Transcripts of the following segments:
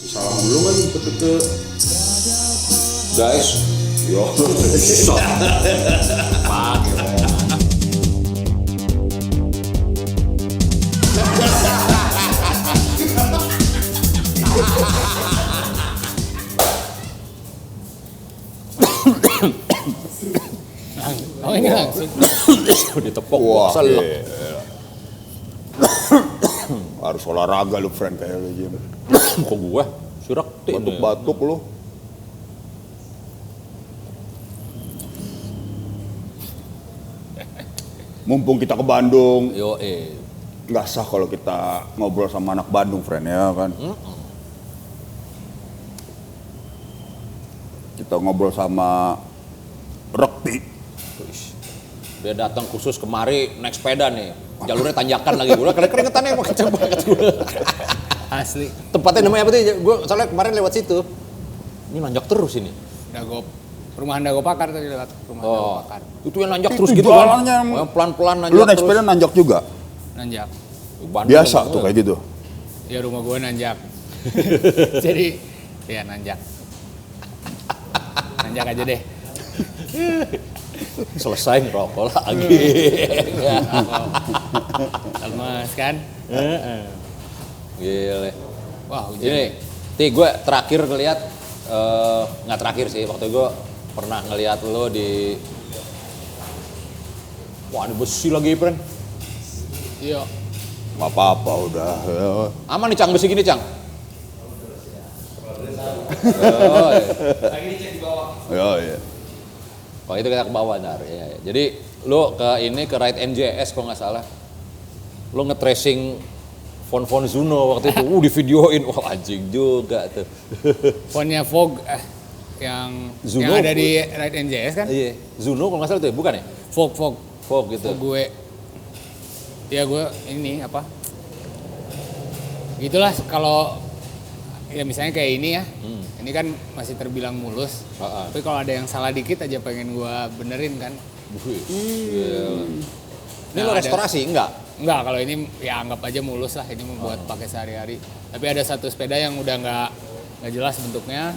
Salam dulu kan ke guys. Yo. Oh ini langsung Ditepok. Wah, harus olahraga lu friend kayak lu Jim. Kok gue? Sirak Batuk-batuk lu. Mumpung kita ke Bandung, Yo nggak sah kalau kita ngobrol sama anak Bandung friend ya kan. Kita ngobrol sama Rekti. Dia datang khusus kemari naik sepeda nih. Jalurnya tanjakan lagi. Gue keringetannya emang kenceng banget gue. asli. Tempatnya namanya apa tuh? Gue soalnya kemarin lewat situ. Ini nanjak terus ini. Perumahan Dago Pakar tadi lewat perumahan Dago Pakar. Itu yang nanjak Itu terus gitu jalannya kan. Yang pelan-pelan nanjak Lu naik terus. sepeda nanjak juga? Nanjak. Bandung Biasa banget. tuh kayak gitu. Ya rumah gue nanjak. Jadi ya nanjak. Nanjak aja deh. Selesai ngerokok lagi. Lemes kan? Gile. Wah hujan. Ini, gue terakhir ngeliat, nggak terakhir sih, waktu gue pernah ngeliat lo di, wah ada besi lagi, friend. Iya. Gak apa-apa udah. Ya. Aman nih Cang, besi gini Cang? Oh, iya. Ya, ya. Kalau itu kita ke bawah ntar. Ya. Jadi lo ke ini ke Ride NJS kalau nggak salah, lo nge-tracing font Zuno waktu itu, di videoin, wah anjing juga tuh. Fontnya Vogue yang Zuno, ada di Ride NJS kan? Iya, Zuno kalau nggak salah tuh, ya? Bukan ya? Vogue gitu. Vogue gue. Ya gue ini apa? Gitulah kalau ya misalnya kayak ini ya. Ini kan masih terbilang mulus. Tapi kalau ada yang salah dikit aja pengen gue benerin kan. Ini lo restorasi? Enggak? Enggak, kalau ini ya anggap aja mulus lah, ini membuat pakai sehari-hari. Tapi ada satu sepeda yang udah nggak jelas bentuknya,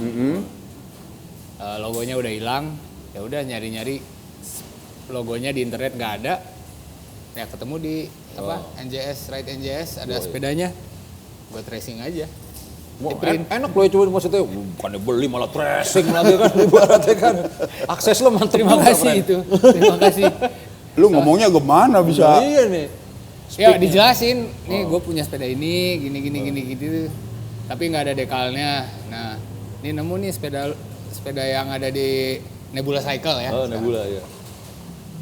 logonya udah hilang, ya udah nyari-nyari logonya di internet nggak ada, ya ketemu di NJS, Ride NJS ada sepedanya, buat racing aja. Enak lo ya coba maksudnya, bukannya beli malah tracing lagi kan, ibaratnya kan. Akses lo mantep. Terima kasih itu, terima kasih. Lu ngomongnya gimana bisa? Iya nih. Ya dijelasin, nih gue punya sepeda ini, gini gitu. Tapi nggak ada dekalnya. Nah, ini nemu nih sepeda yang ada di Nebula Cycle ya. Oh, Nebula ya.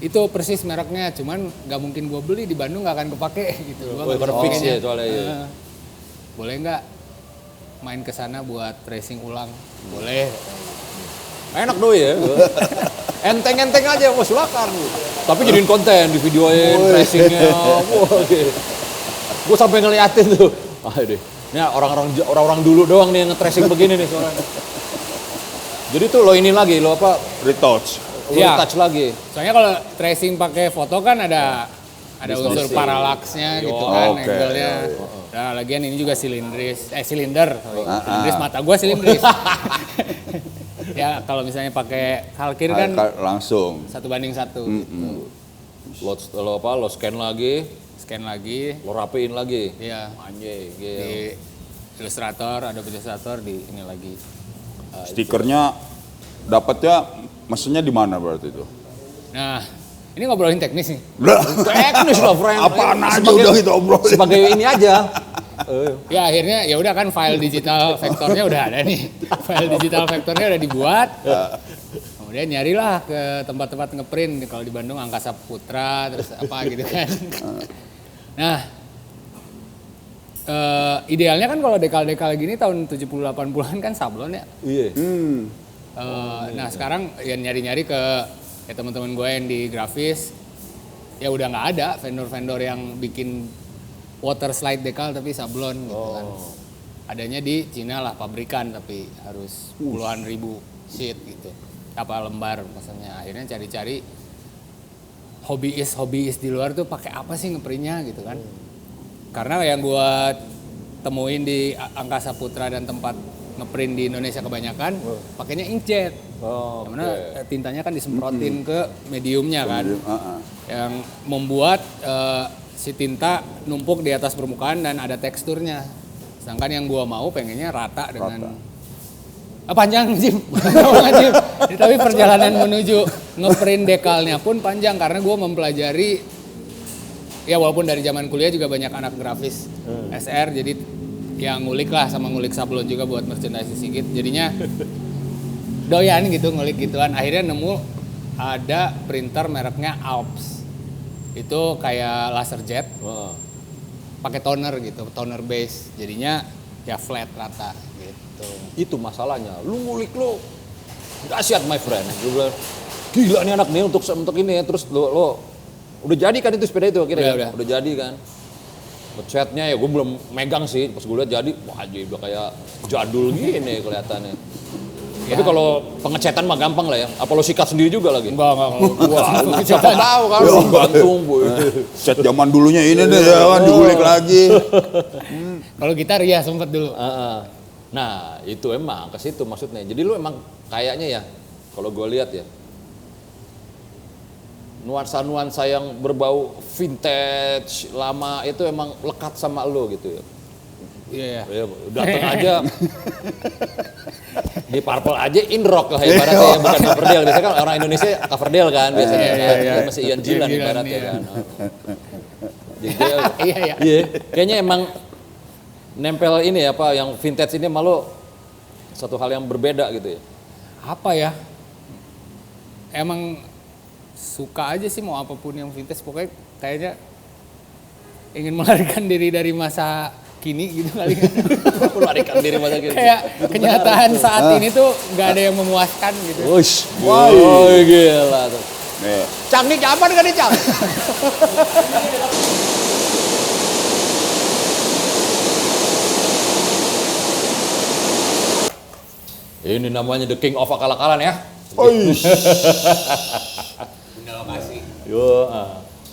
Itu persis mereknya, cuman nggak mungkin gue beli di Bandung nggak akan kepake gitu. Oh, pada fix ya soalnya ya. Boleh nggak main ke sana buat racing ulang? Boleh. Enak doi ya. Enteng-enteng aja, mau silakan. Tapi jadiin konten di videoin racingnya. Wah, gue sampai ngeliatin tuh. Aduh, ini orang-orang dulu doang nih yang nge-tracing begini nih soalnya. Jadi tuh lo ini lagi, lo apa? Retouch. Lo retouch lagi. Soalnya kalau tracing pakai foto kan ada unsur parallaxnya gitu kan, angle-nya. Nah, lagian ini juga silinder. Silindris mata gue silindris. Ya kalau misalnya pakai kalkir kan langsung 1:1 gitu. Lo scan lagi, lo rapiin lagi. Iya. Anjay, Di Illustrator, Adobe Illustrator di ini lagi. stikernya dapatnya mesennya di mana berarti itu? Nah, ini ngobrolin teknis nih. Teknis loh, friend. Apaan aja udah kita obrolin. Sebagai ini aja. Ya akhirnya ya udah kan file digital vektornya udah ada nih. File digital vektornya udah dibuat. Kemudian nyarilah ke tempat-tempat ngeprint kalau di Bandung Angkasa Putra terus apa gitu kan. Nah, idealnya kan kalau dekal-dekal gini tahun 70-80-an kan sablon ya. Iya. Nah sekarang ya nyari-nyari ke teman-teman gue yang di grafis ya udah nggak ada vendor-vendor yang bikin water slide dekal tapi sablon gitu kan. Adanya di Cina lah pabrikan tapi harus puluhan ribu sheet gitu. Apa lembar maksudnya. Akhirnya cari-cari hobiis di luar tuh pakai apa sih ngeprintnya gitu kan. Karena yang gue temuin di Angkasa Putra dan tempat ngeprint di Indonesia kebanyakan pakainya inkjet. Oh, Karena tintanya kan disemprotin ke mediumnya kan. Heeh. Yang membuat si tinta numpuk di atas permukaan dan ada teksturnya. Sedangkan yang gua mau pengennya rata dengan panjang Jim. Jim. Tapi perjalanan menuju ngeprint dekalnya pun panjang karena gua mempelajari ya walaupun dari zaman kuliah juga banyak anak grafis SR jadi ya ngulik lah sama ngulik sablon juga buat merchandise Sigit. Jadinya doyan gitu ngulik gituan. Akhirnya nemu ada printer mereknya Alps. Itu kayak laser jet. Pakai toner gitu, toner base. Jadinya ya flat rata gitu. Itu masalahnya. Lu ngulik lu dahsyat my friend. Gue bilang, gila nih anak nih untuk ini ya. Terus lo udah jadi kan itu sepeda itu akhirnya? Udah jadi kan. Ngecatnya ya gue belum megang sih. Pas gue lihat jadi, wah jadi udah kayak jadul gini kelihatannya. Ya. Tapi kalau pengecatan mah gampang lah ya. Apa lo sikat sendiri juga lagi? Enggak. Wah, siapa tahu kan lo gantung boy. Set zaman dulunya ini deh ya kan diulik lagi. Kalau gitar ya sempet dulu. Nah itu emang ke situ maksudnya. Jadi lu emang kayaknya ya kalau gue lihat ya nuansa-nuansa yang berbau vintage lama itu emang lekat sama lo gitu ya. Iya. Ya, datang aja di Purple aja in rock lah ibaratnya ya, bukan Coverdale. Biasanya kan orang Indonesia Coverdale kan biasanya kan. Dia masih Ian Gillan ibaratnya kan. Jadi iya. Kayaknya emang nempel ini ya Pak, yang vintage ini malu satu hal yang berbeda gitu ya. Apa ya? Emang suka aja sih mau apapun yang vintage, pokoknya kayaknya ingin melarikan diri dari masa kini gitu kali. Melarikan diri masa kini. Kayak kenyataan saat ini tuh nggak ada yang memuaskan gitu. Wush, wow, gila tuh. Nih, Cang nih kapan kan nih Cang? Ini namanya The King of akal-akalan ya. Bunda lokasi. Yo,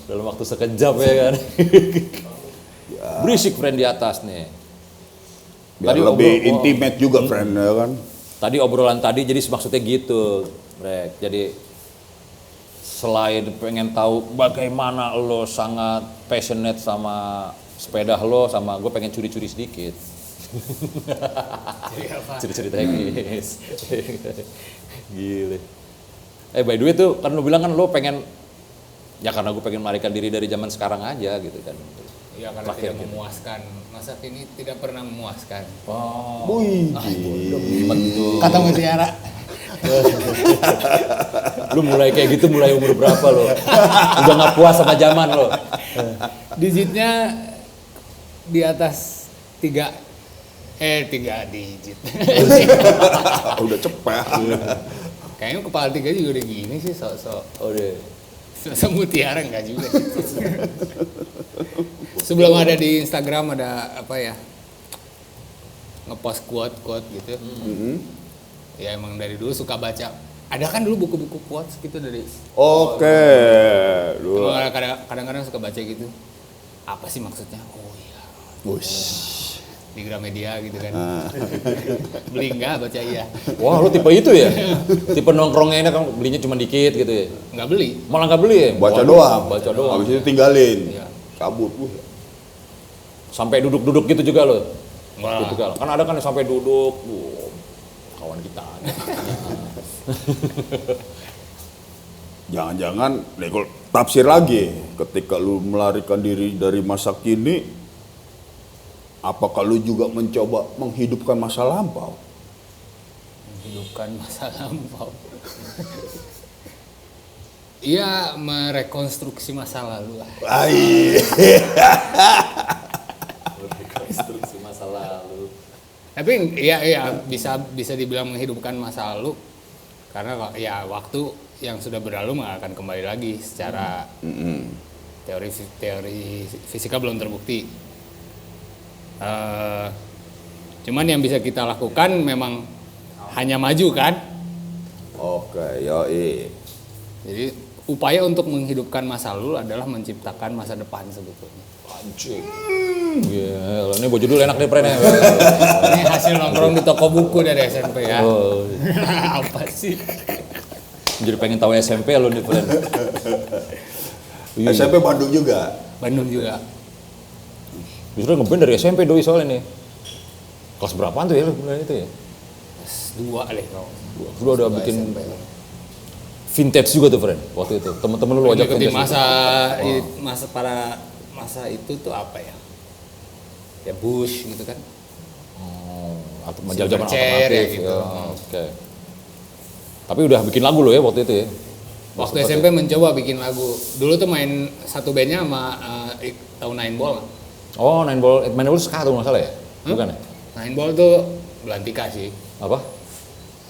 dalam waktu sekejap ya kan. Berisik friend di atas nih. biar lebih intimate juga friend ya kan. Tadi obrolan tadi jadi maksudnya gitu, Rek. Jadi selain pengen tahu bagaimana lo sangat passionate sama sepeda lo, sama gue pengen curi-curi sedikit. Curi-curi teknis. Gile. By the way tuh kan lo bilang kan lo pengen, ya karena gue pengen melarikan diri dari zaman sekarang aja gitu kan. Iya karena tidak memuaskan. Masa kini tidak pernah memuaskan. Oh. Wih. Kata Mutiara. Lu mulai kayak gitu mulai umur berapa lo? Udah nggak puas sama zaman lo? Digitnya di atas 3 digit. Udah cepet. Kayaknya kepala 3 juga udah gini sih sok-sok. Oh deh. Sok Mutiara enggak juga. Sebelum ada di Instagram ada apa ya? Ngepost quote gitu. Ya emang dari dulu suka baca. Ada kan dulu buku-buku quotes gitu dari. Oke. Dulu. Kadang-kadang suka baca gitu. Apa sih maksudnya? Oh iya. Wush. Di Gramedia gitu kan. Beli enggak baca iya. Wah lu tipe itu ya? Tipe nongkrongnya ini kan belinya cuma dikit gitu ya? Enggak beli. Malah nggak beli ya? Baca Wah, doang. Baca doang. Habis itu tinggalin. Iya. Kabur. Sampai duduk-duduk gitu juga lo? Wah. Gitu kan. Kan ada kan yang sampai duduk. Kawan kita. Jangan-jangan Nekol tafsir lagi ketika lu melarikan diri dari masa kini, apakah lu juga mencoba menghidupkan masa lampau? Menghidupkan masa lampau. Iya, merekonstruksi masa lalu lah. Rekonstruksi masa lalu. Tapi iya bisa dibilang menghidupkan masa lalu karena ya waktu yang sudah berlalu nggak akan kembali lagi secara teori fisika belum terbukti. Cuman yang bisa kita lakukan memang hanya maju kan. Oke, yoi. Jadi upaya untuk menghidupkan masa lalu adalah menciptakan masa depan sebetulnya. Anjing. Gila, ini baju dulu enak deh Pren ya. Ini hasil nongkrong di toko buku dari SMP ya. Oh, Apa sih? jadi pengen tahu SMP lo nih Pren. SMP Bandung juga. Bandung juga. Justru ngeband dari SMP doi soalnya nih. Kelas berapaan tuh ya lo mulai itu ya? Dua kali kau. Lu udah bikin vintage juga tuh Pren waktu itu. Temen-temen lu ajak Ikuti vintage. masa itu tuh apa ya? Ya Bush gitu kan. Atau zaman Silverchair, alternatif ya gitu. ya, oke. Tapi udah bikin lagu lo ya waktu itu ya? Waktu SMP mencoba bikin lagu. Dulu tuh main satu bandnya sama tahu Nine Ball. Oh, Nine Ball ska tuh nggak salah ya? Bukan ya? Nine Ball tuh Belantika sih. Apa?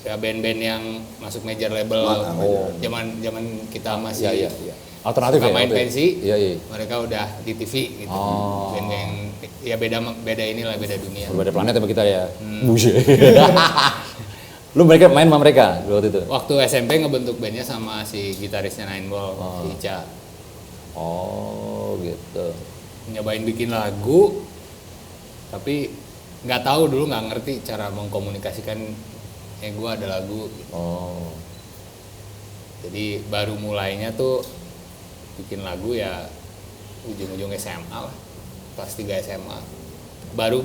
Ya band-band yang masuk major label. Zaman kita masih Iya. Alternatif suka ya? main waktu itu? pensi. Iya. Mereka udah di TV gitu. Oh. Band yang ya beda inilah, beda dunia. Berbeda planet sama kita ya? Buset. Lu main sama mereka waktu itu? Waktu SMP ngebentuk bandnya sama si gitarisnya Nine Ball, si Ica. Oh, gitu. Nyobain bikin lagu, tapi nggak tahu dulu, nggak ngerti cara mengkomunikasikan gue ada lagu. Oh. Jadi baru mulainya tuh bikin lagu ya ujung-ujung SMA lah, kelas 3 SMA. Baru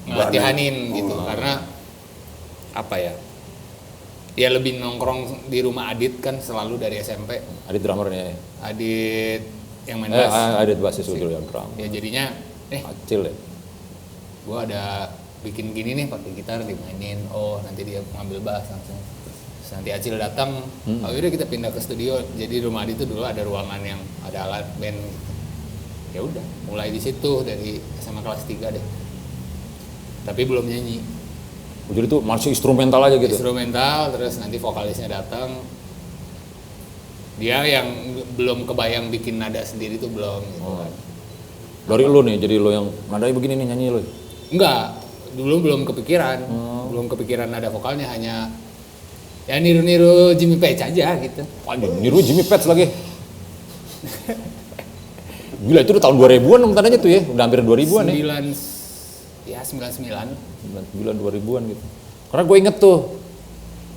ngelatihanin gitu, karena apa ya? Ya lebih nongkrong di rumah Adit kan selalu dari SMP. Adit drummernya ya? Adit yang main bass. Adit basis dulu yang drum. Ya jadinya, Kecil ya? gue ada bikin gini nih pakai gitar dimainin. Oh nanti dia ngambil bass langsung. Terus nanti Acil datang. Oh yaudah kita pindah ke studio. Jadi rumah Adit itu dulu ada ruangan yang ada alat band. Ya udah, mulai di situ dari SMA kelas 3 deh. Tapi belum nyanyi. Jadi itu masih instrumental aja gitu? Instrumental, terus nanti vokalisnya datang. Dia yang belum kebayang bikin nada sendiri tuh belum gitu kan. Dari lu nih, jadi lu yang nadanya begini nih nyanyi lu? Enggak, dulu belum kepikiran. Belum kepikiran nada vokalnya, hanya ya niru-niru Jimmy Page aja gitu. Anjir, niru Jimmy Page lagi. Gila, itu udah tahun 2000-an tandanya tuh ya? Udah hampir 2000-an ya? 99. 99 2000-an gitu. Karena gue inget tuh,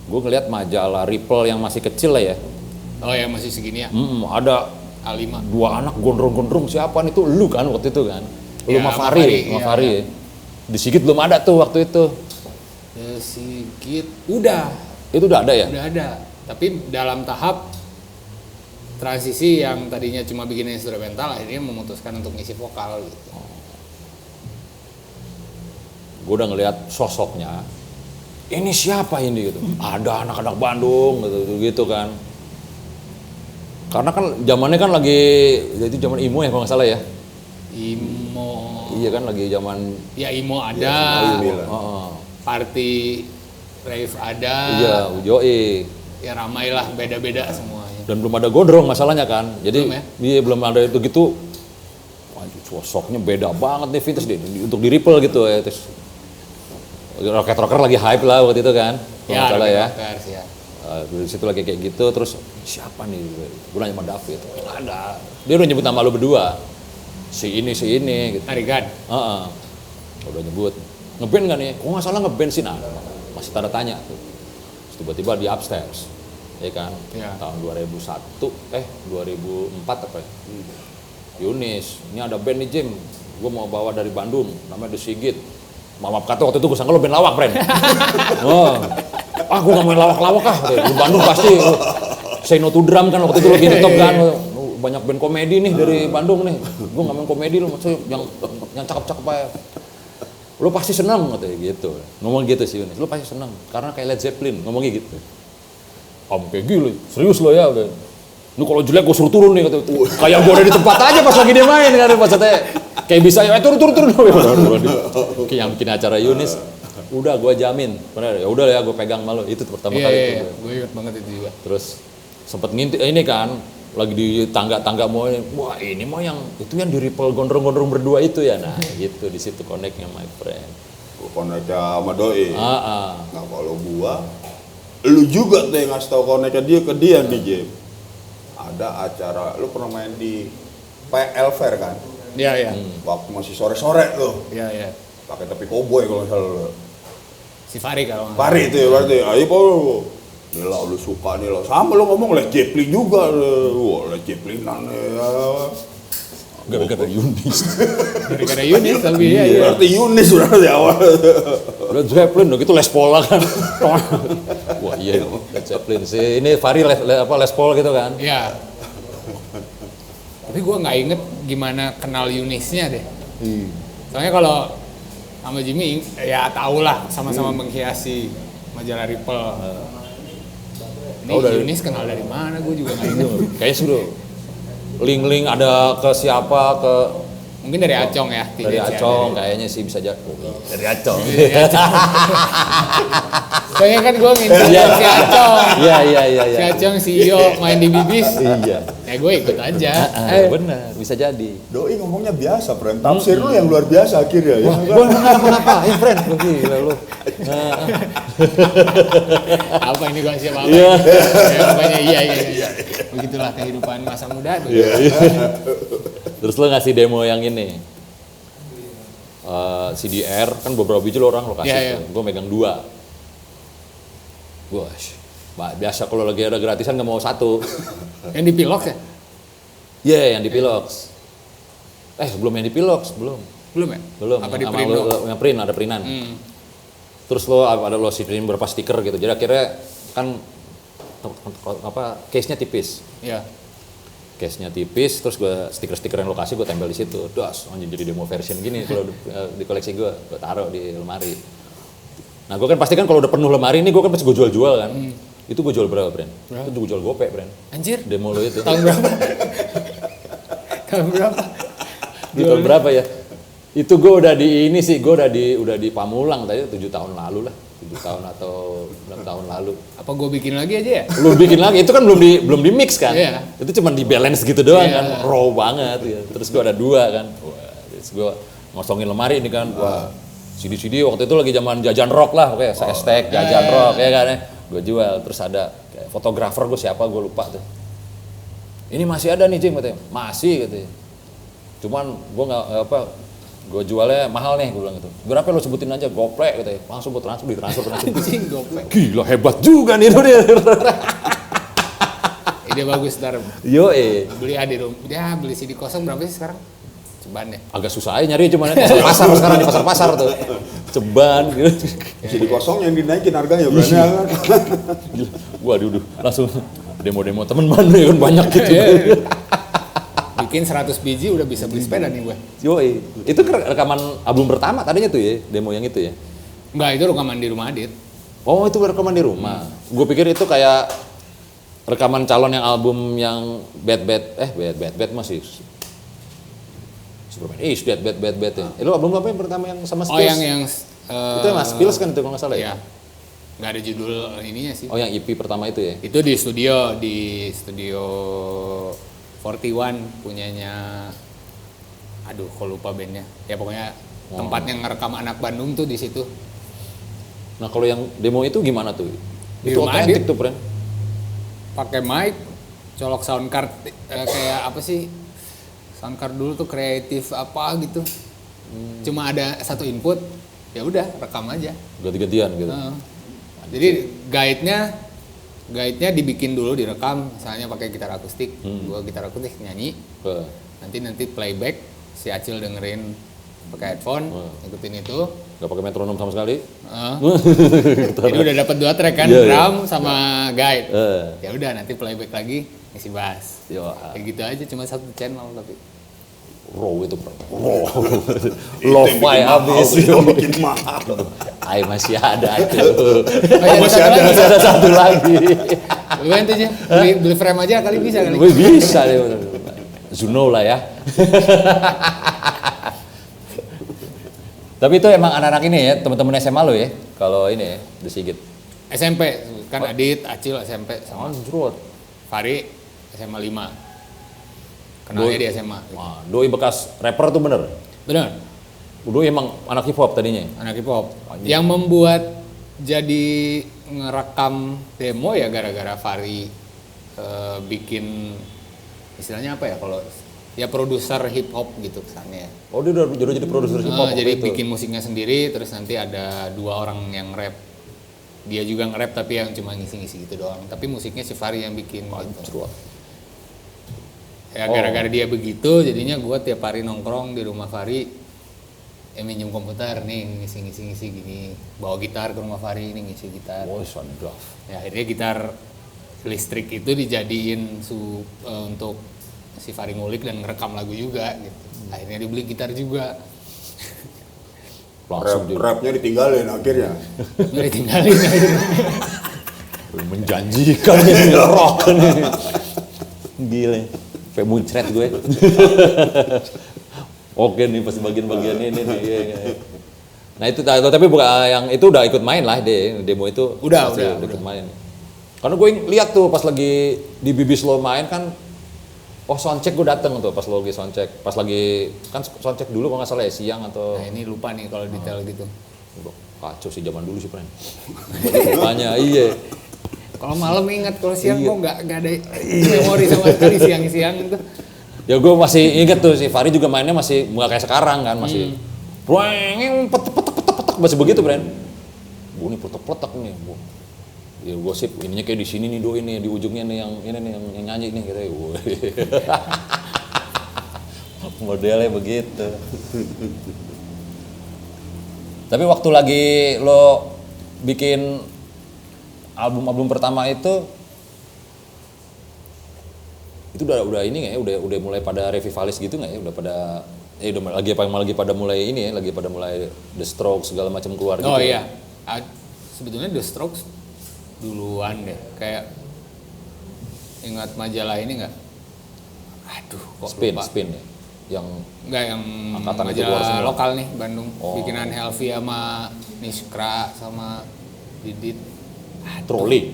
gue ngeliat majalah Ripple yang masih kecil lah ya. Oh ya masih segini ya. Ada A5. dua anak gondrong-gondrong, siapa nih tuh? Lu kan waktu itu kan? Lu Ya, sama sama Fahri, Fahri, sama iya, Fahri. iya. Di Sigit belum ada tuh waktu itu. Sigit udah Itu udah ada ya? udah ada. Tapi dalam tahap transisi yang tadinya cuma bikin instrumental, akhirnya memutuskan untuk ngisi vokal gitu. Gue udah ngeliat sosoknya, ini siapa ini gitu? Ada anak-anak Bandung gitu kan. Karena kan zamannya kan lagi, itu zaman emo ya kalau nggak salah ya. Imo. Iya kan lagi zaman. Ya Imo ada. Iya, Party rave ada. Iya, Ujoi. Ya ramai lah, beda-beda semuanya. Dan belum ada gondrong masalahnya kan. Jadi Belum ya? iya belum ada itu gitu. Waduh, sosoknya beda banget nih vintage deh untuk di Ripple gitu ya. Terus rocker lagi hype lah waktu itu kan. Kalau nggak salah ya. Rockers, ya. Di situ lagi kayak gitu, terus siapa nih? Gue nanya sama David, nggak ada. Dia udah nyebut nama lu berdua. Si ini gitu. Tarigan. Udah nyebut. Ngeband nggak nih? Oh nggak salah ngeband sih, nah masih tanda tanya tuh. Terus tiba-tiba di upstairs, ya kan? Ya. Tahun 2004 apa ya? Yunis, ini ada band nih Jim, gue mau bawa dari Bandung, namanya The Sigit. Maaf kata waktu itu gue sangka lo band lawak, Pren. Gue gak main lawak-lawak ah, di Bandung pasti. Say No to Drum kan waktu itu lagi di top kan. Banyak band komedi nih dari Bandung nih. Gue gak main komedi lo, maksudnya yang cakep-cakep aja. Lo pasti senang katanya gitu. Ngomong gitu sih Yunis, lo pasti senang. Karena kayak Led Zeppelin, ngomongnya gitu. Kayak gila, serius lo ya. Lu kalau jelek gue suruh turun nih katanya. Kayak gue ada di tempat aja pas lagi dia main kan. Maksudnya kayak bisa, turun. Kayak yang bikin acara Yunis. Udah gue jamin, bener ya udah ya gue pegang malu itu pertama kali. Iya, gue ingat banget itu juga. Terus sempet ngintip ini kan lagi di tangga mau wah ini mau yang itu yang di Ripple gondrong-gondrong berdua itu ya, nah gitu di situ connectnya my friend. Gue connect-nya sama doi. Nah kalau gua, lu juga tuh yang ngasih tau connect-nya dia ke dia nih Jim. Ada acara, lu pernah main di PL Fair kan? Iya. Waktu masih sore-sore tuh. Iya. Pakai topi koboi kalau nggak salah. Si Fahri kalau nggak Fahri itu ya berarti. Ayo Paul. Nih lah lu suka nih lah. Sama lu ngomong Led Zeppelin juga. Wah Led Zeppelinan ya. Gara-gara Yunis. gara-gara Yunis tapi ya. Berarti Yunis berarti awal. Led Zeppelin dong, itu Les Paul kan. Wah iya, Led Zeppelin sih. Ini Fahri Les Paul gitu kan. Iya. Tapi gue nggak inget gimana kenal Yunisnya deh. Soalnya kalau sama Jimmy ya tau lah sama-sama menghiasi majalah Ripple. Ini Yunis kenal dari mana gue juga nggak inget. Kayaknya sudah link-link ada ke siapa, ke Mungkin dari Acong ya. dari Acong kayaknya sih bisa jadi. Dari Acong. Soalnya kan gue minta si Acong. Iya. Si Acong CEO main di Bibis. Iya. Ya gue ikut aja. Benar, bisa jadi. Doi ngomongnya biasa, friend. Tafsir lu yang luar biasa akhirnya ya. Gue kenapa? Ya friend, lu gila lu. Apa ini gue siapa apa? Iya. Ya, pokoknya iya. Begitulah kehidupan masa muda. Terus lo ngasih demo yang ini. CDR kan beberapa biji lo orang lo kasih. Iya. Gue megang 2. Gosh. Biasa kalau lagi ada gratisan nggak mau 1. Yang di Pilox ya? Iya, yang di Pilox. Sebelum yang di Pilox, belum. Belum ya? Belum. Apa di Sama print? yang print, ada printan. Terus lo ada lo sipin beberapa stiker gitu. Jadi akhirnya kan case-nya tipis. Iya. Case-nya tipis, terus gue stiker-stiker yang lo kasih gue tempel di situ. Das, jadi demo version gini kalau di koleksi gue taruh di lemari. Nah gue kan pasti kan kalau udah penuh lemari ini gue kan pasti gue jual-jual kan. Itu gue jual berapa, Bren? Itu gue jual gope, Bren. Anjir. Demo lo itu. Tahun berapa? Tahun berapa? Di tahun berapa ya? Itu gue udah di ini sih, gue udah di Pamulang tadi 7 tahun lalu lah. 7 tahun atau 6 tahun lalu. Apa gue bikin lagi aja ya? Lu bikin lagi, itu kan belum di mix kan? Iya. Itu cuma di balance gitu doang Iya. kan, raw banget ya. Terus gue ada 2 kan. Wah, terus gue ngosongin lemari ini kan. Wah, CD waktu itu lagi zaman jajan rock lah, oke, saya stack jajan rock ya kan ya. Gue jual, terus ada kayak fotografer gue siapa gue lupa tuh. Ini masih ada nih Jim katanya. Masih katanya. Cuman gue nggak gue jualnya mahal nih, gue bilang gitu. Berapa lo sebutin aja, goplek katanya. Langsung gue ditransfer. Anjing gopek. Gila hebat juga nih dia. Ide bagus ntar. Beli di rumah. Ya beli CD kosong berapa sih sekarang? Ceban ya. Agak susah aja nyari cuman pasar sekarang di pasar tuh. Ceban gitu. Jadi kosong yang dinaikin harganya berarti. Gila. Waduh, langsung demo-demo temen mana ya kan banyak gitu. Bikin 100 biji udah bisa beli sepeda nih gue. Itu rekaman album pertama tadinya tuh ya, demo yang itu ya. Enggak, itu rekaman di rumah Adit. Oh, itu rekaman di rumah. Gue pikir itu kayak rekaman calon yang album yang bad masih Superman. Bad ya. Itu album apa yang pertama yang sama Spills? Oh, yang itu yang Mas Spills kan itu kalau nggak salah ya? Iya. Nggak ada judul ininya sih. Oh, yang EP pertama itu ya? Itu di studio 41 punyanya, aduh kok lupa bandnya. Ya pokoknya tempat yang ngerekam anak Bandung tuh di situ. Nah kalau yang demo itu gimana tuh? Di Itu rumah otentik Adit. tuh, Pren? Pakai mic, colok sound card kayak apa sih? Sound card dulu tuh kreatif apa gitu. Cuma ada 1 input, ya udah rekam aja. Ganti-gantian gitu. Jadi guide-nya dibikin dulu, direkam, misalnya pakai gitar akustik, gua gitar akustik nyanyi, nanti playback, si Acil dengerin pakai headphone, ikutin itu. Gak pakai metronom sama sekali? Jadi udah dapat 2 track kan, Iya. drum sama guide. Eh. Ya udah nanti playback lagi, ngisi bass. Yo, Kayak gitu aja, cuma 1 channel tapi. raw itu, Pren. Raw. Lo-fi habis. Itu bikin mahal. Ay, masih ada itu. Masih ada. Masih ada 1 lagi. Gue nanti aja, beli frame aja kali bisa kali. Bisa deh. Zuno lah ya. Tapi itu emang anak-anak ini ya, teman-teman SMA lo ya, kalau ini ya, The Sigit. SMP, kan Adit, Acil SMP sama Anjrot. Fahri SMA 5. Kenalnya di SMA. Wah, Doi bekas rapper tuh bener? Bener, Doi emang anak hip hop tadinya? anak hip hop. Yang membuat jadi ngerekam demo ya gara-gara Fahri bikin istilahnya apa ya kalau ya produser hip hop gitu kesannya. Oh dia udah jadi produser hip hop Jadi gitu. bikin musiknya sendiri, terus nanti ada 2 orang yang rap. Dia juga nge-rap tapi yang cuma ngisi-ngisi gitu doang. Tapi musiknya si Fahri yang bikin gitu. Ya gara-gara dia begitu, jadinya gue tiap hari nongkrong di rumah Fahri. Minjem komputer nih ngisi gini, bawa gitar ke rumah Fahri ini ngisi gitar. Oh sadaf. Ya akhirnya gitar listrik itu dijadiin untuk si Fahri ngulik dan ngerekam lagu juga gitu. Akhirnya dibeli gitar juga. Langsung dia Rapnya ditinggalin akhirnya. Nggak ditinggalin akhirnya. menjanjikan ini rock nih. Gile. Kayak muncret gue. Oke nih pas bagian-bagian ini nih. Iya. Nah itu tapi bukan yang itu udah ikut main lah demo itu. Udah ikut main. Karena gue lihat tuh pas lagi di Bibis lo main kan, oh soundcheck gue dateng tuh pas lo lagi soundcheck. Pas lagi kan soundcheck dulu kalau nggak salah ya siang atau. Nah ini lupa nih kalau detail gitu. Kacau sih zaman dulu sih friend. Lupanya iya. Kalau malam ingat, kalau siang kok nggak ada memori sama sekali siang-siang itu. Ya gue masih inget tuh si Fahri juga mainnya masih nggak kayak sekarang kan masih petek masih begitu Bren. Bu ini petek nih bu. Ya gosip ininya kayak di sini nih do ini di ujungnya nih yang ini nih yang nyanyi nih gitu. Modelnya begitu. Tapi waktu lagi lo bikin album pertama itu udah ini nggak ya udah mulai pada revivalis gitu nggak ya udah pada udah lagi pada mulai ini ya lagi pada mulai The Strokes segala macam keluar gitu. Oh iya, sebetulnya The Strokes duluan deh, kayak ingat majalah ini nggak? Aduh, kok Spin ya, yang nggak yang angkatan itu keluar majalah semua. lokal nih Bandung, Oh. bikinan Helvi sama Niskra sama Didit. Troli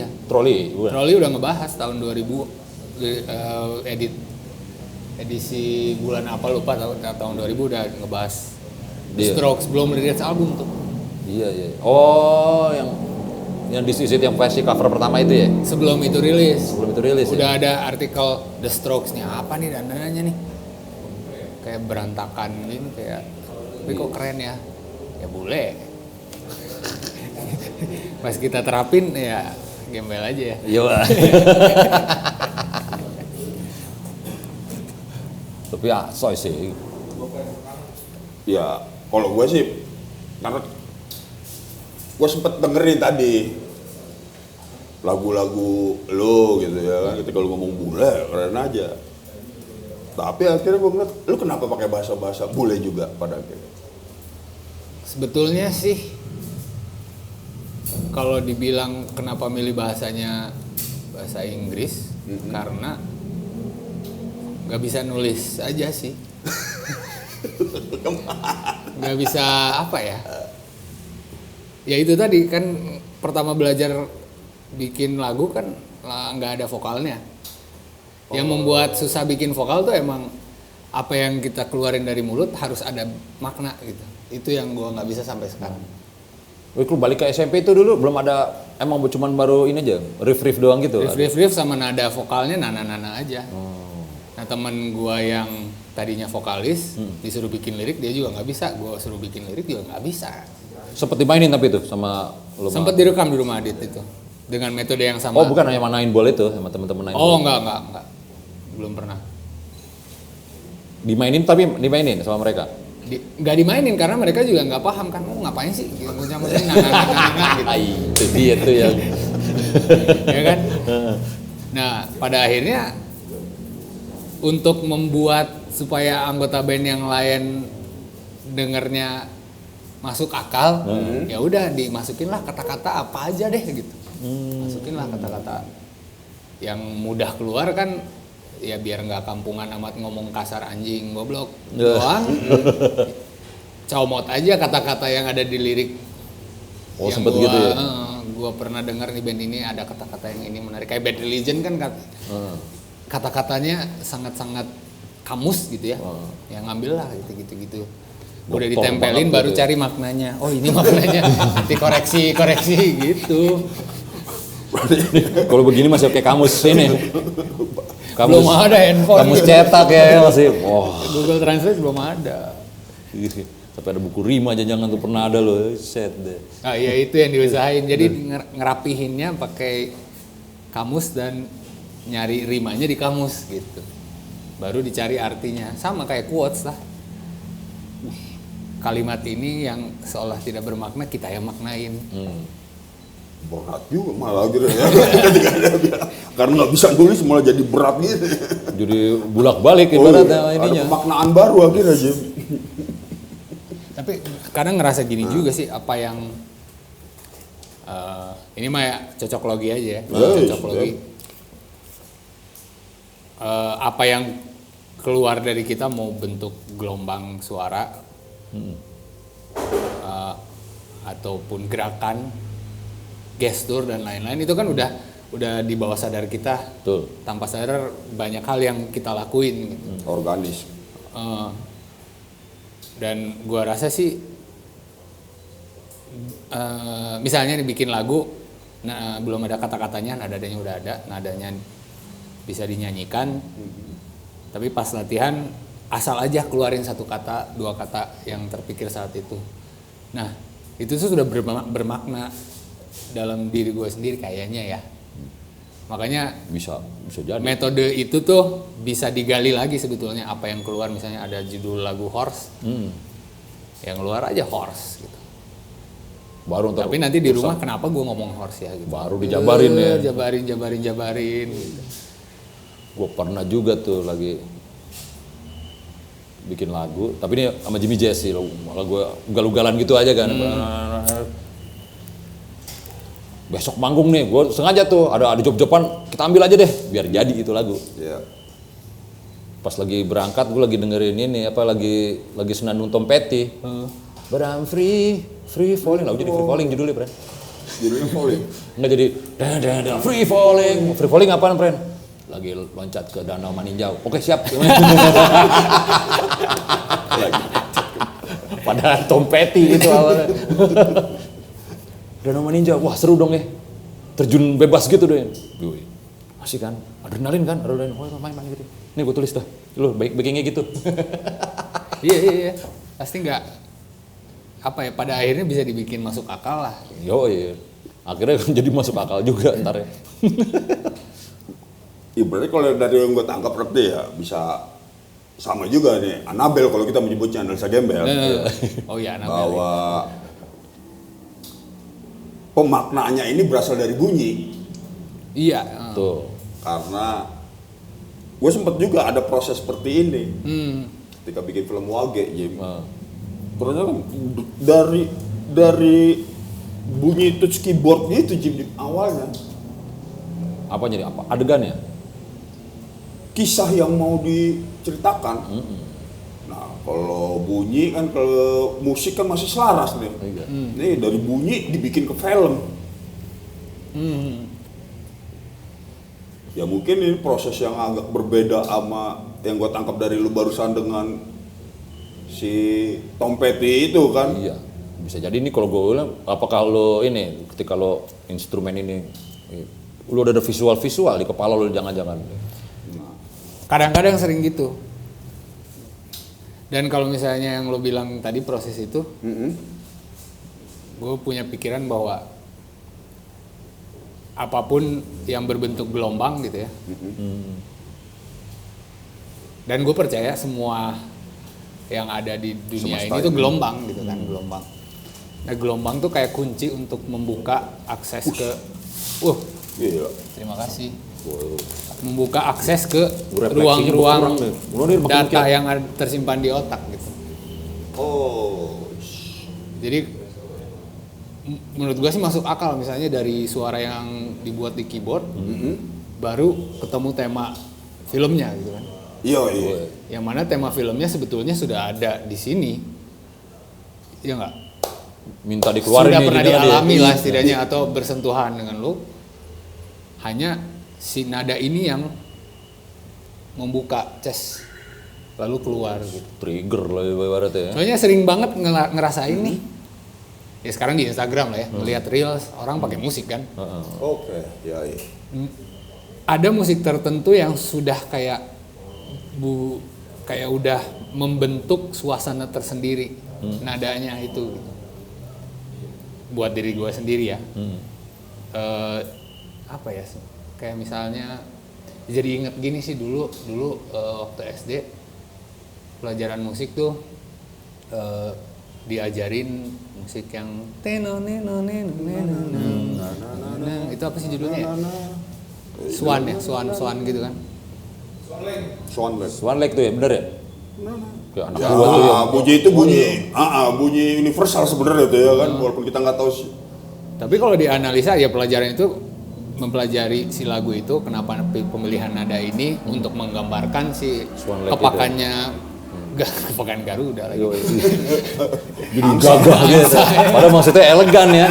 ya. Troli Udah ngebahas tahun 2000 edisi bulan apa lupa tahun 2000 udah ngebahas The Iya. Strokes, belum rilis album tuh. iya oh yang disisit yang versi cover pertama itu ya Sebelum itu rilis ya? udah ada artikel The Strokes nih, apa nih dandanannya nih, kayak berantakan ini kayak, tapi kok keren ya bule. Pas kita terapin ya gembel aja ya. Iya. Tapi soy sih. Ya, kalau gue sih, karena gue sempet dengerin tadi lagu-lagu lo gitu ya kan, ketika lu ngomong bule keren aja. Tapi akhirnya gue ngeliat, lu kenapa pakai bahasa-bahasa bule juga pada akhirnya? Sebetulnya sih kalau dibilang kenapa milih bahasanya bahasa Inggris, karena nggak bisa nulis aja sih. Nggak bisa apa ya? Ya itu tadi kan pertama belajar bikin lagu kan nggak ada vokalnya. Yang membuat susah bikin vokal tuh emang apa yang kita keluarin dari mulut harus ada makna gitu. Itu yang gua nggak bisa sampai sekarang. Lu balik ke SMP itu dulu belum ada, emang cuman baru ini aja riff doang gitu. Riff sama nada vokalnya nana aja. Nah temen gua yang tadinya vokalis disuruh bikin lirik dia juga nggak bisa. Gua suruh bikin lirik juga nggak bisa. Sempet dimainin tapi itu sama lu. Sempet direkam di rumah Adit itu dengan metode yang sama. Oh bukan hanya main bola itu sama temen-temen main Oh bola. enggak. Belum pernah. Dimainin tapi dimainin sama mereka. Nggak dimainin karena mereka juga nggak paham kan, ngapain sih ngucap-ngucapin nana gitu. Itu dia tuh yang Ya kan? Nah pada akhirnya untuk membuat supaya anggota band yang lain dengernya masuk akal, ya udah dimasukinlah kata-kata apa aja deh gitu. Masukinlah kata-kata yang mudah keluar kan, ya biar nggak kampungan amat ngomong kasar anjing goblok doang. Comot aja kata-kata yang ada di lirik. Oh Yang sempet gitu ya. Gua pernah dengar di band ini ada kata-kata yang ini menarik, kayak Bad Religion kan kata-katanya sangat-sangat kamus gitu ya. Yang ngambil lah gitu. Udah Doktor ditempelin banget baru gitu ya. cari maknanya. Oh ini maknanya. Nanti koreksi gitu. Kalau begini masih pakai kamus ini. Belum ada handphone. Kamus cetak ya masih. Wah. Google Translate belum ada. Sampai ada buku rima aja jangan tuh pernah ada loh. Set deh. Ah iya itu yang diusahain. Jadi ngerapihinnya pakai kamus dan nyari rimanya di kamus gitu. Baru dicari artinya. Sama kayak quotes lah. Kalimat ini yang seolah tidak bermakna kita yang maknain. Berat juga malah gitu ya. Karena nggak bisa nulis malah jadi berat gitu. Jadi bulak-balik ibaratnya ininya. Ada pemaknaan baru akhirnya Jim. Tapi kadang ngerasa gini juga sih apa yang ini mah ya cocok logi aja ya. Cocok logi. Apa yang keluar dari kita mau bentuk gelombang suara ataupun gerakan, gestur dan lain-lain itu kan udah di bawah sadar kita. Betul. Tanpa sadar banyak hal yang kita lakuin gitu. Organis. Dan gua rasa sih misalnya dibikin lagu belum ada kata-katanya, nadanya udah ada, nadanya bisa dinyanyikan, tapi pas latihan asal aja keluarin satu kata, dua kata yang terpikir saat itu. Nah itu tuh sudah bermakna dalam diri gue sendiri kayaknya ya. Makanya Bisa jadi. metode itu tuh bisa digali lagi sebetulnya apa yang keluar. Misalnya ada judul lagu Horse, yang keluar aja Horse gitu. Baru ntar Tapi nanti di rumah kenapa gue ngomong Horse ya gitu. baru dijabarin ya. Jabarin gitu. Gue pernah juga tuh lagi bikin lagu, tapi ini sama Jimmy Jazz sih, malah gue ugal-ugalan gitu aja kan. Besok manggung nih, gue sengaja tuh ada job-joban, kita ambil aja deh, biar jadi itu lagu. Ya. Pas lagi berangkat, gue lagi dengerin ini, lagi senandung Tom Petty. But I'm free falling, lagu jadi free falling judulnya, Pren. Judulnya falling. Nggak jadi, free falling apaan, Pren? Lagi loncat ke Danau Maninjau. Oke, siap. Padahal Tom Petty itu awalnya. Danau Maninjau, wah seru dong ya. Terjun bebas gitu deh. Asik kan? Adrenalin kan? Main gitu. Nih gue tulis dah. Lu baiknya gitu. Iya. Pasti nggak apa ya, pada akhirnya bisa dibikin masuk akal lah. Yo iya. Akhirnya jadi masuk akal juga ntar ya. Ya berarti kalau dari yang gue tangkap berarti ya bisa sama juga nih. Anabel kalau kita menyebutnya analisa gembel. Oh iya, Anabel. Bahwa pemaknaannya ini berasal dari bunyi. Iya. Tuh. Karena gue sempat juga ada proses seperti ini. Ketika bikin film Wage, Jim. Ternyata kan dari bunyi touch keyboard gitu Jim awalnya. Apa jadi apa? Adegan ya? Kisah yang mau diceritakan. Nah, kalau bunyi kan, kalau musik kan masih selaras nih. Nih dari bunyi dibikin ke film. Ya mungkin ini proses yang agak berbeda sama yang gue tangkap dari lu barusan dengan si Tom Petty itu kan. Iya. Bisa jadi ini kalau gue bilang, apakah lo ini ketika lo instrumen ini lo udah ada visual di kepala lo jangan-jangan. Kadang-kadang sering gitu. Dan kalau misalnya yang lo bilang tadi proses itu, gue punya pikiran bahwa apapun yang berbentuk gelombang gitu ya. Dan gue percaya semua yang ada di dunia Semesta ini tuh gelombang gitu kan, gelombang. Nah gelombang tuh kayak kunci untuk membuka akses ke, Gila. terima kasih. Membuka akses ke Refleksinya ruang-ruang berkurang deh. data yang tersimpan di otak gitu. Oh. Jadi menurut gua sih masuk akal misalnya dari suara yang dibuat di keyboard, baru ketemu tema filmnya gitu kan. Iya. Yang mana tema filmnya sebetulnya sudah ada di sini, ya nggak? Minta dikeluarin Sudah nih, pernah jadi dialami dia. lah setidaknya atau bersentuhan dengan lu. Hanya si nada ini yang membuka chest lalu keluar gitu. Trigger lah ibaratnya ya. Soalnya sering banget ngerasain nih ya sekarang di Instagram lah ya, melihat reels orang pakai musik kan. Oke, ya. Ada musik tertentu yang sudah kayak udah membentuk suasana tersendiri, nadanya itu buat diri gue sendiri ya. Apa ya? Kayak misalnya jadi inget gini sih dulu waktu SD pelajaran musik tuh diajarin musik yang itu apa sih judulnya? Swan ya, Swan gitu kan. Swan Lake tuh ya, bener ya? Ya, bunyi itu bunyi universal sebenarnya itu ya kan, walaupun kita nggak tahu sih. Tapi kalau dianalisa ya pelajaran itu mempelajari si lagu itu kenapa pemilihan nada ini untuk menggambarkan si kepakannya kepakan Garuda lagi. Jadi gagah gitu. Padahal maksudnya elegan ya.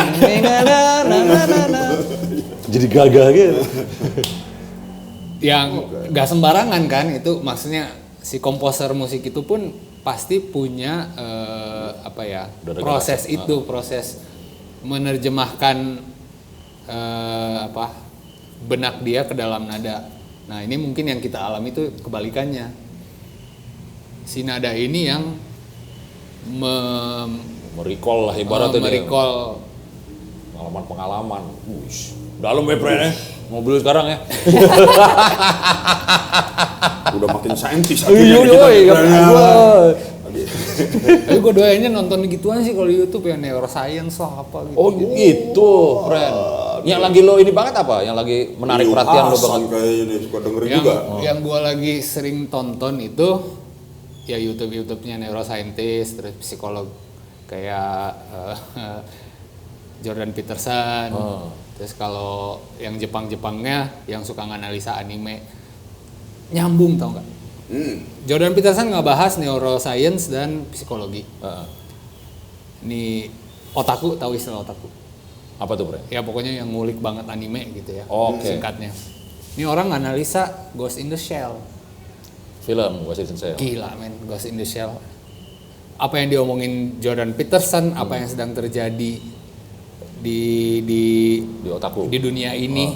Jadi gagah gitu. Yang nggak sembarangan kan itu, maksudnya si komposer musik itu pun pasti punya proses itu, proses menerjemahkan benak dia ke dalam nada. Nah ini mungkin yang kita alami itu kebalikannya. Si nada ini yang merecall lah ibaratnya, merecall pengalaman. Dalam ya Pren, mobil sekarang ya. Udah makin saintis Tapi gue doainnya nonton gituan sih kalau di YouTube ya, neuroscience lah apa gitu. Oh gitu, Pren. Yang lagi lo ini banget apa? Yang lagi menarik perhatian lo banget? Kayaknya suka dengerin juga. Yang gue lagi sering tonton itu ya YouTube-nya neuroscientist, terus psikolog kayak Jordan Peterson. Terus kalau yang Jepang-Jepangnya yang suka nganalisa anime, nyambung tau nggak? Jordan Peterson nggak bahas neuroscience dan psikologi. Ini otaku, tahu istilah otaku? Apa tuh, Bre? Ya pokoknya yang ngulik banget anime gitu ya. Singkatnya. Ini orang analisa Ghost in the Shell. Film Ghost in the Shell. Gila men, Ghost in the Shell. Apa yang diomongin Jordan Peterson, apa yang sedang terjadi di otaku, di dunia ini,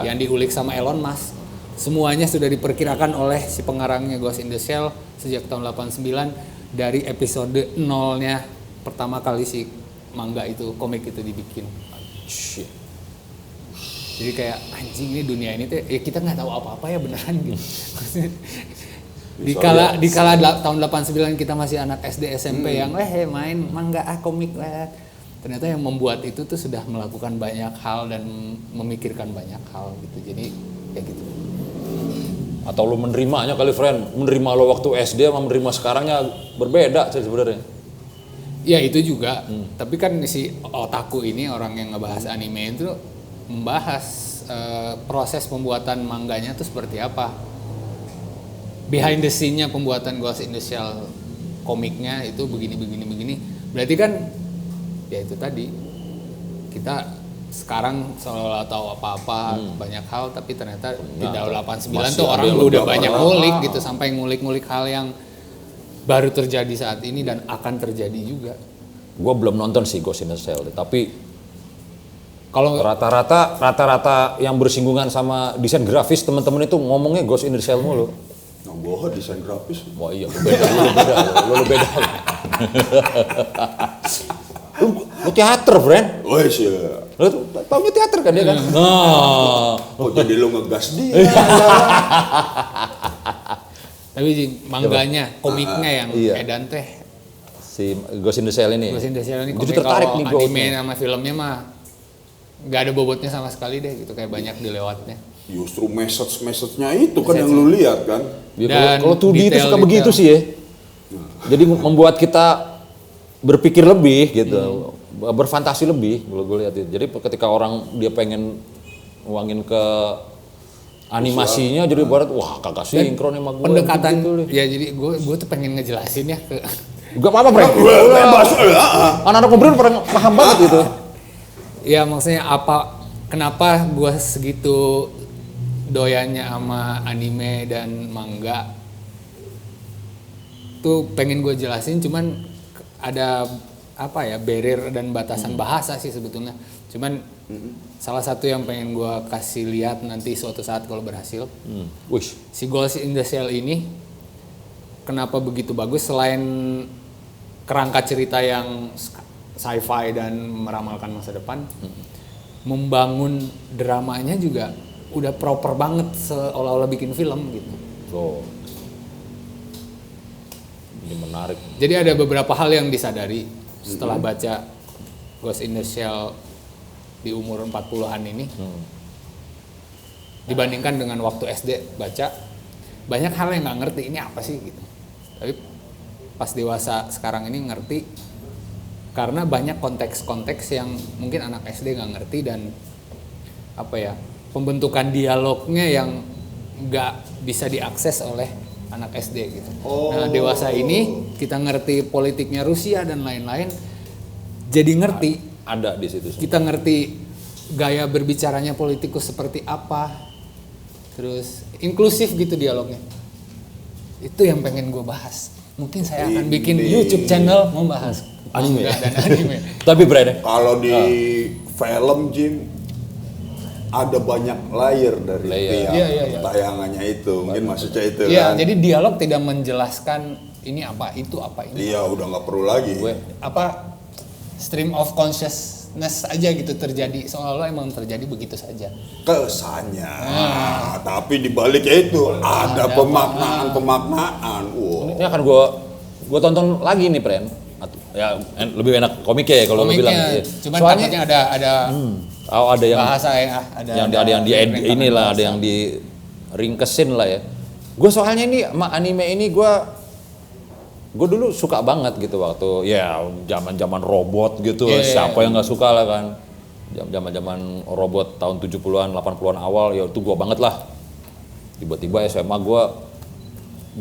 yang diulik sama Elon Musk, semuanya sudah diperkirakan oleh si pengarangnya Ghost in the Shell sejak tahun 89 dari episode 0-nya pertama kali si manga itu, komik itu dibikin. Jadi kayak anjing, ini dunia ini tuh ya kita nggak tahu apa-apa ya beneran gitu. Dikala tahun 89 kita masih anak SD SMP yang main manga komik ternyata yang membuat itu tuh sudah melakukan banyak hal dan memikirkan banyak hal gitu. Jadi ya gitu. Atau lo menerimanya kali, friend, menerima lo waktu SD sama menerima sekarangnya berbeda sih sebenarnya. Ya itu juga. Tapi kan si otaku ini, orang yang ngebahas anime itu membahas proses pembuatan manganya tuh seperti apa. Behind the scene-nya pembuatan Ghost in the Shell komiknya itu begini. Berarti kan ya itu tadi, kita sekarang seolah tahu apa-apa banyak hal, tapi ternyata di tahun 89 tuh orang udah banyak ngulik gitu, sampai ngulik-ngulik hal yang baru terjadi saat ini dan akan terjadi juga. Gua belum nonton sih Ghost in the Shell, tapi kalau rata-rata yang bersinggungan sama desain grafis teman-teman itu ngomongnya Ghost in the Shell mulu. Nah, gua desain grafis. Wah iya, lu beda. Lu teater, friend. Oh iya. Lu taunya teater kan dia kan? Kok jadi lu ngegas dia? Tapi mangganya, komiknya yang edan teh. Si Ghost in the Shell ini. Ghost in the Shell ini komik, tertarik nih anime sama filmnya mah nggak ada bobotnya sama sekali deh gitu, kayak banyak dilewatnya. Justru message-nya itu kan yang lu lihat kan. Kalau 2D itu suka begitu sih ya. Jadi membuat kita berpikir lebih gitu, berfantasi lebih kalau gue lihat itu. Jadi ketika orang dia pengen uangin ke animasinya, jadi barat wah kagak sinkron sama gue. Pendekatan gitu, ya jadi gue tuh pengen ngejelasin ya ke gak apa-apa Frank. Anak-anak ngobrol pernah paham banget gitu. Ya maksudnya kenapa gue segitu doyannya sama anime dan manga tuh pengen gue jelasin, cuman ada apa ya, barrier dan batasan bahasa sih sebetulnya. Cuman salah satu yang pengen gue kasih lihat nanti suatu saat kalau berhasil, si Ghost in the Shell ini kenapa begitu bagus selain kerangka cerita yang sci-fi dan meramalkan masa depan, membangun dramanya juga udah proper banget seolah-olah bikin film gitu. Oh. Ini menarik. Jadi ada beberapa hal yang disadari setelah baca Ghost in the Shell di umur 40-an ini. Dibandingkan dengan waktu SD baca, banyak hal yang nggak ngerti ini apa sih gitu. Tapi pas dewasa sekarang ini ngerti karena banyak konteks-konteks yang mungkin anak SD nggak ngerti dan apa ya, pembentukan dialognya yang nggak bisa diakses oleh anak SD gitu. Nah dewasa ini kita ngerti politiknya Rusia dan lain-lain, jadi ngerti. Ada di situ. Kita ngerti gaya berbicaranya politikus seperti apa, terus inklusif gitu dialognya. Itu yang pengen gue bahas. Mungkin saya akan bikin YouTube channel membahas anime dan anime. Tapi Brad, kalau di film Jim ada banyak layer dari tiap tayangannya itu, mungkin maksudnya itu Iya, kan. jadi dialog tidak menjelaskan ini apa, itu apa, ini. Iya, udah nggak perlu lagi. Apa stream of consciousness aja gitu terjadi, seolah-olah emang terjadi begitu saja. Kesannya, tapi di baliknya itu ada pemaknaan. Wow. ini akan gue tonton lagi nih, Pren. Ya lebih enak komiknya ya kalau gue bilang. Ya. Cuman takutnya ada ada yang bahasa ya, ada yang di inilah, ada yang di ringkesin lah ya. Gue soalnya ini sama anime ini gue dulu suka banget gitu waktu ya zaman robot gitu. Siapa yang nggak suka lah kan. Zaman robot tahun 70-an 80-an awal ya itu gue banget lah. Tiba-tiba SMA gue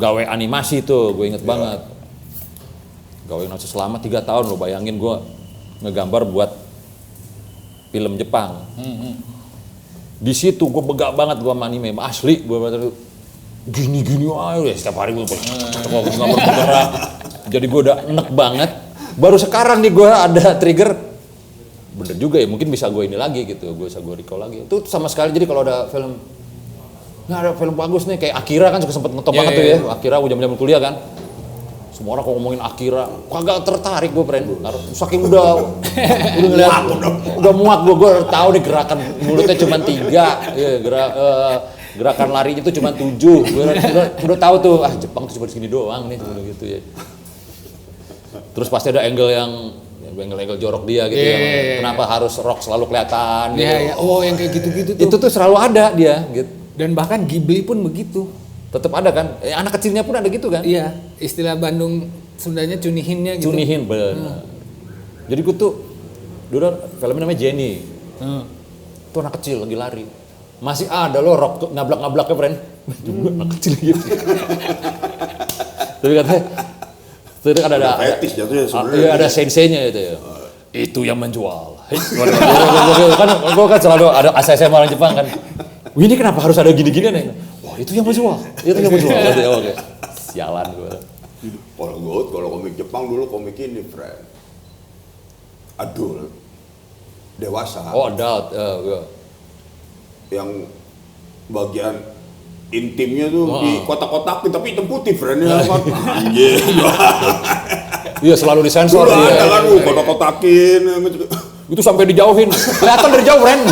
gawe animasi tuh, gue inget banget. Gawe animasi selama 3 tahun lo, bayangin gue ngegambar buat film Jepang. Di situ gue begak banget gue sama anime, asli gue gini aja setiap hari gue gambar bergerak. Jadi gue udah enek banget. Baru sekarang nih gue ada trigger, bener juga ya, mungkin bisa gue ini lagi gitu, gue bisa gue recall lagi. Itu sama sekali. Jadi kalau ada film, nah ada film bagus nih kayak Akira kan juga sempet ngetop banget tuh ya. Akira gue jam-jam kuliah kan. Semua orang kalau ngomongin Akira, kagak tertarik gue, Pren. Saking udah ngeliat, udah muak gue tahu deh gerakan mulutnya cuma 3, ya, gerakan larinya itu cuma 7. Gue udah tahu tuh, Jepang tuh cuma segini doang nih, cuma gitu ya. Terus pasti ada angle jorok dia gitu ya. Kenapa harus rock selalu kelihatan? Gitu. Oh, yang kayak gitu-gitu tuh. Itu tuh selalu ada dia, gitu. Dan bahkan Ghibli pun begitu. Tetap ada kan? Anak kecilnya pun ada gitu kan? Iya, istilah Bandung sebenarnya cunihinnya gitu. Cunihin, bener. Jadi gue tuh, dulu filmnya namanya Jenny. Tuh anak kecil lagi lari. Masih ada loh rock nablak-nablaknya, Pren. Juga anak kecil gitu. Tapi katanya, itu kan ada senseinya itu ya. Itu yang menjual. Gue kan selalu ada ASSM orang Jepang kan. Ini kenapa harus ada gini-gini nih? Itu yang menjual. Oke. Sialan gue. Kalau komik Jepang dulu komik ini, friend. Adult. Dewasa. Oh, adult. Yang bagian intimnya tuh di kotak-kotakin tapi hitam putih, friend. Anjir. Iya, selalu disensor dia. Ada kan kotak-kotakin. Itu sampai dijauhin. Kelihatan dari jauh, friend.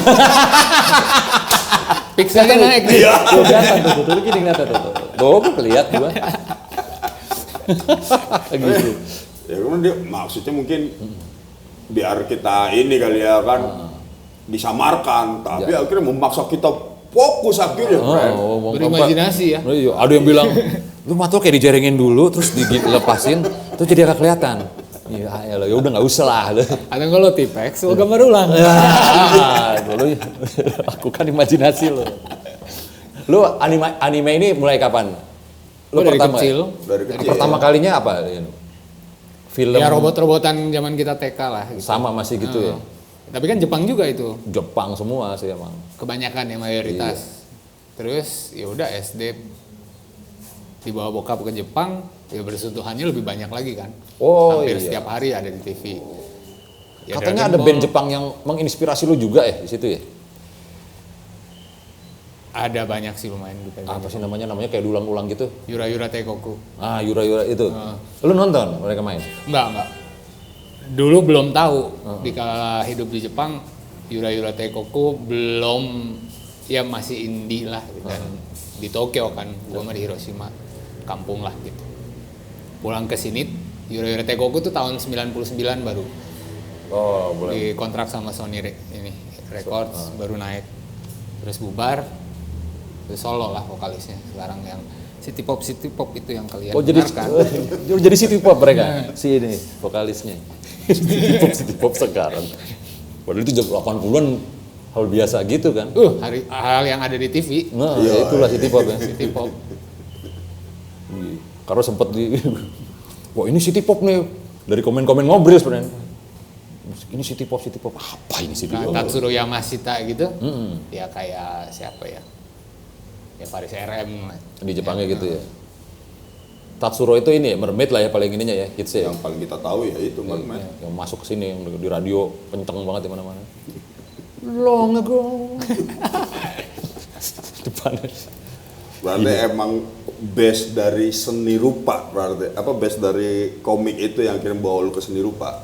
Pixelnya naik. Iya. Kelihatan tuh gini kelihatan tuh. Gue kelihatan gua. Gitu. Ya kan dia maksudnya mungkin biar kita ini kali ya kan disamarkan, tapi akhirnya memaksa kita fokus akhirnya, berimajinasi ya. Ada yang bilang, lu mata kayak dijaringin dulu, terus dilepasin, terus jadi agak kelihatan. Ya udah nggak usah lah. Ada nggak lo tipex, lo gambar ulang. Dulu lakukan imajinasi lo. Lu anime ini mulai kapan? Lu dari kecil. Pertama kalinya apa? Film. Ya robot-robotan zaman kita TK lah. Gitu. Sama masih gitu ya. Tapi kan Jepang juga itu. Jepang semua sih emang. Kebanyakan ya mayoritas. Terus ya udah SD dibawa bokap ke Jepang. ya bersentuhannya lebih banyak lagi kan. Oh, Hampir iya. setiap hari ada di TV. Ya, Katanya Dragon ada band Ball, Jepang yang menginspirasi lu juga ya di situ ya? ada banyak sih lumayan di band. Apa sih namanya? Namanya kayak diulang-ulang gitu. Yura Teikoku. Ah, Yura itu. Lu nonton mereka main? Enggak. Dulu belum tahu di kala hidup di Jepang Yura Teikoku belum, ya masih indie lah gitu. Dan di Tokyo kan, gua mah di Hiroshima, kampung lah gitu. Pulang ke sini Yura Teikoku tuh tahun 99 baru Oh, boleh. di kontrak sama Sony Records, baru naik. Terus bubar, terus solo lah vokalisnya sekarang yang city pop itu yang kalian Oh, jadi dengarkan. jadi city pop mereka. Si ini vokalisnya. City pop sekarang. Padahal itu jam 80-an hal biasa gitu kan. Hal yang ada di TV, Nah, ya itulah city pop ya. city pop. Karena sempet wah ini city pop nih. Dari komen-komen ngobrol sebenarnya. Ini city pop apa ini city pop? Tatsuro Yamashita gitu, ya kayak siapa ya? Ya Paris RM Di Jepangnya gitu ya. Tatsuro itu ini ya, mermaid lah ya paling ininya ya, hitsnya. Yang paling kita tahu ya itu Mermaid. Yang masuk ke sini yang di radio kenceng banget di mana-mana. Long ago. Depannya. Berarti emang base dari seni rupa, berarti apa base dari komik itu yang kirim bawa lu ke seni rupa.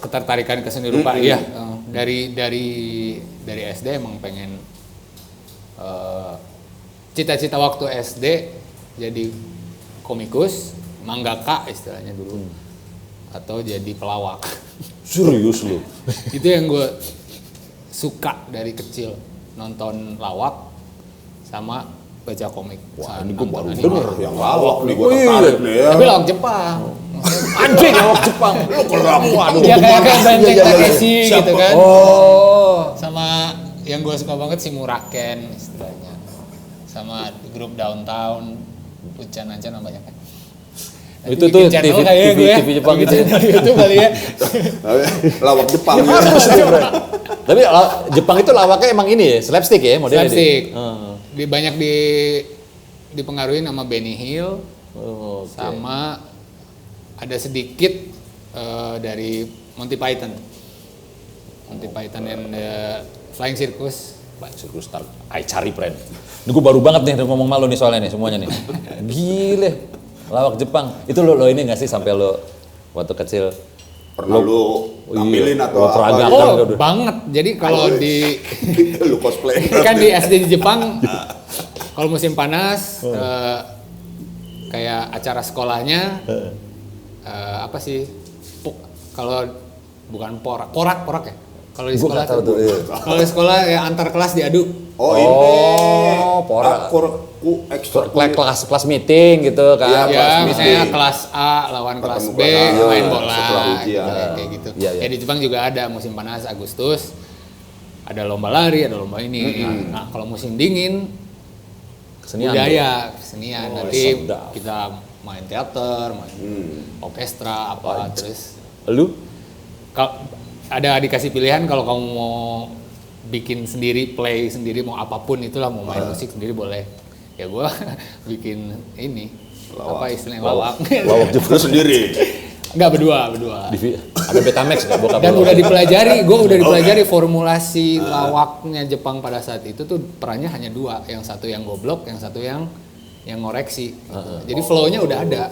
Ketertarikan ke seni rupa, iya. Dari SD emang pengen cita-cita waktu SD jadi komikus, mangaka istilahnya dulu, atau jadi pelawak. Serius lu? Itu yang gue suka dari kecil, nonton lawak sama baca komik. Wah, sama ini gue nonton baru anime. denger. Yang lawak nih gua Wih, tertarik nih ya. Tapi lawak Jepang. Anjing lawak Jepang. Lu kelak. Waduh. Ya kayak Benteng Takeshi Siapa? gitu kan. Oh. Sama yang gue suka banget si Muraken istilahnya. Sama grup Downtown, Ucan-Ancan banyak kan. Nanti Itu bikin tuh channel TV kayak gue ya. TV Jepang gitu. Bikin channel YouTube kali ya. Lawak Jepang ya. Tapi Jepang itu lawaknya emang ini ya, slapstick ya modelnya. Slapstick. Dia? Banyak dipengaruhi sama Benny Hill, Oh, oke. sama ada sedikit dari Monty Python. Monty Python and the Flying Circus. Sirkus Star. Ay cari friend. Ini gue baru banget nih ngomong malu nih soalnya nih semuanya nih. Gile. Lawak Jepang. Itu lo ini nggak sih sampai lo waktu kecil Pernah lu tampilin atau apa? peragakan Oh, udah. banget. Jadi kalau di Lu cosplay. kan di SD di Jepang kalau musim panas kayak acara sekolahnya apa sih? Kalau bukan porak ya. Kalau di Gua sekolah nggak tahu tuh, iya. Kalau di sekolah ya antar kelas diadu. Oh ini. porak. Akurku ekstra. Kelas meeting gitu kan. Iya, Ya, kelas misalnya meeting. kelas A lawan kelas Ketemu B kelas A, main bola setelah ujian. kayak gitu. Iya, iya. Ya di Jepang juga ada musim panas Agustus. Ada lomba lari, ada lomba ini. Nah, kalau musim dingin Kesenian. budaya, kesenian. Nanti sedap. kita main teater, main orkestra apa terus Lu? ada dikasih pilihan kalau kamu mau bikin sendiri, play sendiri, mau apapun itulah, mau main musik sendiri boleh. Ya gua bikin ini apa istilahnya lawak. Lawak Lu Jepang. sendiri. Enggak berdua. Ada Betamax nggak bokap Dan lu? udah dipelajari formulasi lawaknya Jepang pada saat itu tuh perannya hanya dua, yang satu yang goblok, yang satu yang ngoreksi. Jadi flow-nya udah ada,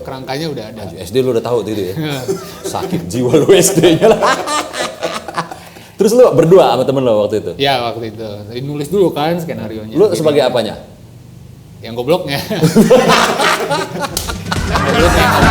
kerangkanya udah ada. SD lu udah tahu tuh itu ya. Sakit jiwa lu SD-nya lah. Terus lu berdua sama temen lo waktu itu? Ya waktu itu, jadi nulis dulu kan skenario-nya. Lu Gini. sebagai apanya? Yang gobloknya. Yang gobloknya.